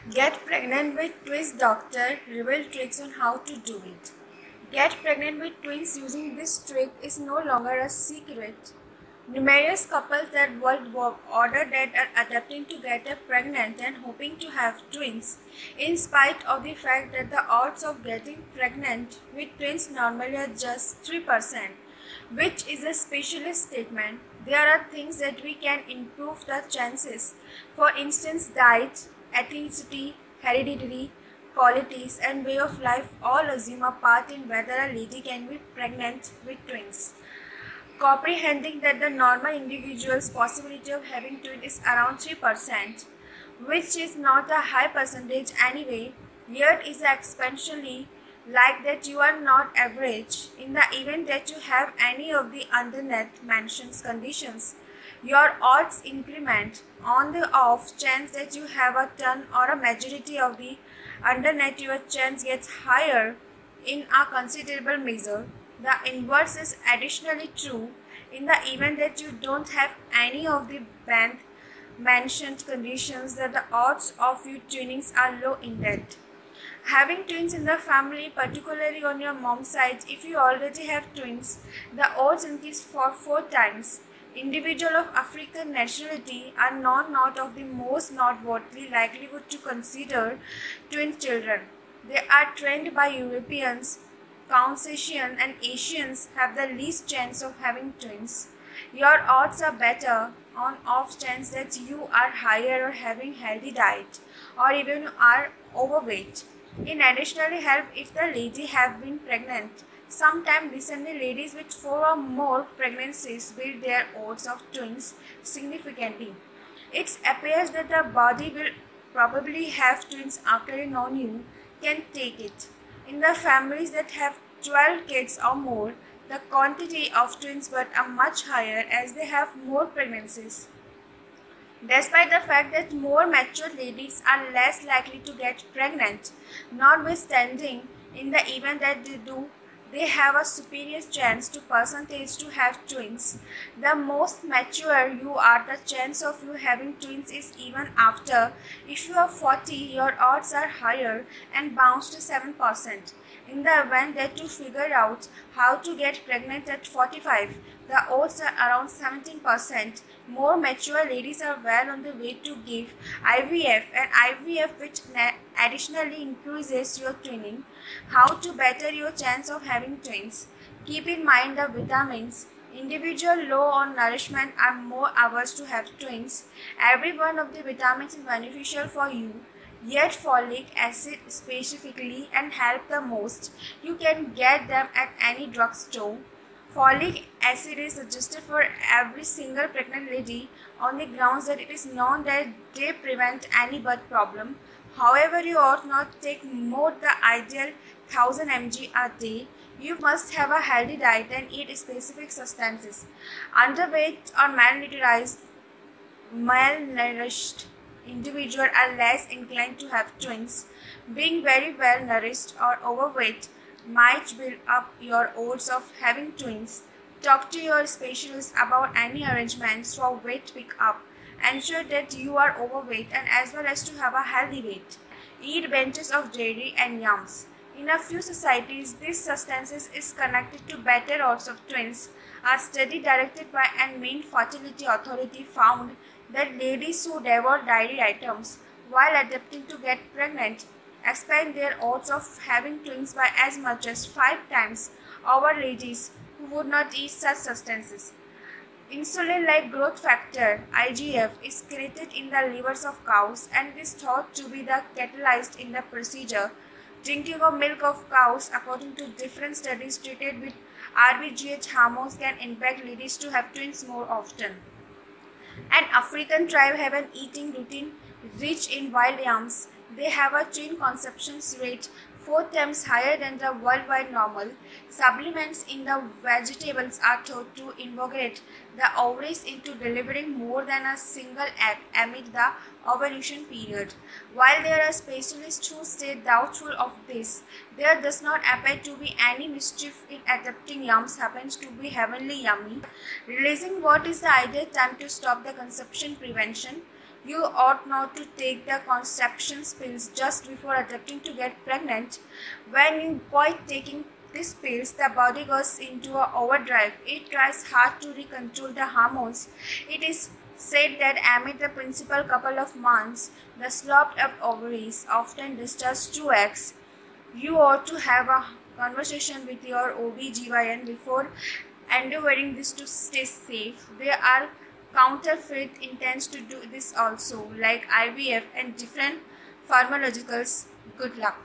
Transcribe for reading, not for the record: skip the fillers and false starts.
Get pregnant with twins doctor reveal tricks on how to do it. Get pregnant with twins using this trick is no longer a secret. Numerous couples that world order that are attempting to get pregnant and hoping to have twins, in spite of the fact that the odds of getting pregnant with twins normally are just 3%, which is a specialist statement. There are things that we can improve the chances. For instance, diet, ethnicity, hereditary qualities, and way of life all assume a part in whether a lady can be pregnant with twins. Comprehending that the normal individual's possibility of having twins is around 3%, which is not a high percentage anyway, yet is exponentially like that you are not average. In the event that you have any of the underneath mentioned conditions, your odds increment. On the off chance that you have a ton or a majority of the underneath, your chance gets higher in a considerable measure. The inverse is additionally true in the event that you don't have any of the band mentioned conditions, that the odds of you twinning are low indeed. Having twins in the family, particularly on your mom's side, if you already have twins, the odds increase for 4 times. Individuals of African nationality are not of the most noteworthy likelihood to consider twin children. They are trained by Europeans. Caucasians and Asians have the least chance of having twins. Your odds are better on off chance that you are higher or having healthy diet or even are overweight. In additionally help if the lady have been pregnant. Sometime recently ladies with 4 or more pregnancies build their odds of twins significantly. It appears that the body will probably have twins after a non-you can take it. In the families that have 12 kids or more, the quantity of twins but are much higher as they have more pregnancies. Despite the fact that more mature ladies are less likely to get pregnant, notwithstanding, in the event that they do, they have a superior chance to percentage to have twins. The most mature you are, the chance of you having twins is even after. If you are 40, your odds are higher and bounce to 7%. In the event that you figure out how to get pregnant at 45, the odds are around 17%. More mature ladies are well on the way to give IVF, and IVF which additionally increases your twinning. How to better your chance of having twins? Keep in mind the vitamins. Individuals low on nourishment are more averse to have twins. Every one of the vitamins is beneficial for you. Yet folic acid specifically and help the most. You can get them at any drugstore. Folic acid is suggested for every single pregnant lady on the grounds that it is known that they prevent any birth problem. However, you ought not take more the ideal 1000 mg a day. You must have a healthy diet and eat specific substances. Underweight or malnourished individuals are less inclined to have twins. Being very well nourished or overweight might build up your odds of having twins. Talk to your specialist about any arrangements for weight pickup. Ensure that you are overweight and as well as to have a healthy weight. Eat bunches of dairy and yams. In a few societies, this substance is connected to better odds of twins. A study directed by an Maine Fertility Authority found that ladies who devour dairy items while attempting to get pregnant expand their odds of having twins by as much as 5 times over ladies who would not eat such substances. Insulin-like growth factor (IGF) is created in the livers of cows and is thought to be the catalyst in the procedure. Drinking of milk of cows, according to different studies treated with RBGH hormones, can impact ladies to have twins more often. An African tribe have an eating routine rich in wild yams. They have a twin conception rate 4 times higher than the worldwide normal. Supplements in the vegetables are thought to invigorate the ovaries into delivering more than a single egg amid the ovulation period. While there are specialists who stay doubtful of this, there does not appear to be any mischief in adapting yams happens to be heavenly yummy. Releasing what is the ideal time to stop the conception prevention? You ought not to take the contraception pills just before attempting to get pregnant. When you avoid taking these pills, the body goes into a overdrive. It tries hard to recontrol the hormones. It is said that amid the principal couple of months, the sloughed up ovaries often discharge 2 eggs. You ought to have a conversation with your OB/GYN before endeavoring this to stay safe. There are counterfeit intents to do this also, like IVF and different pharmaceuticals. Good luck.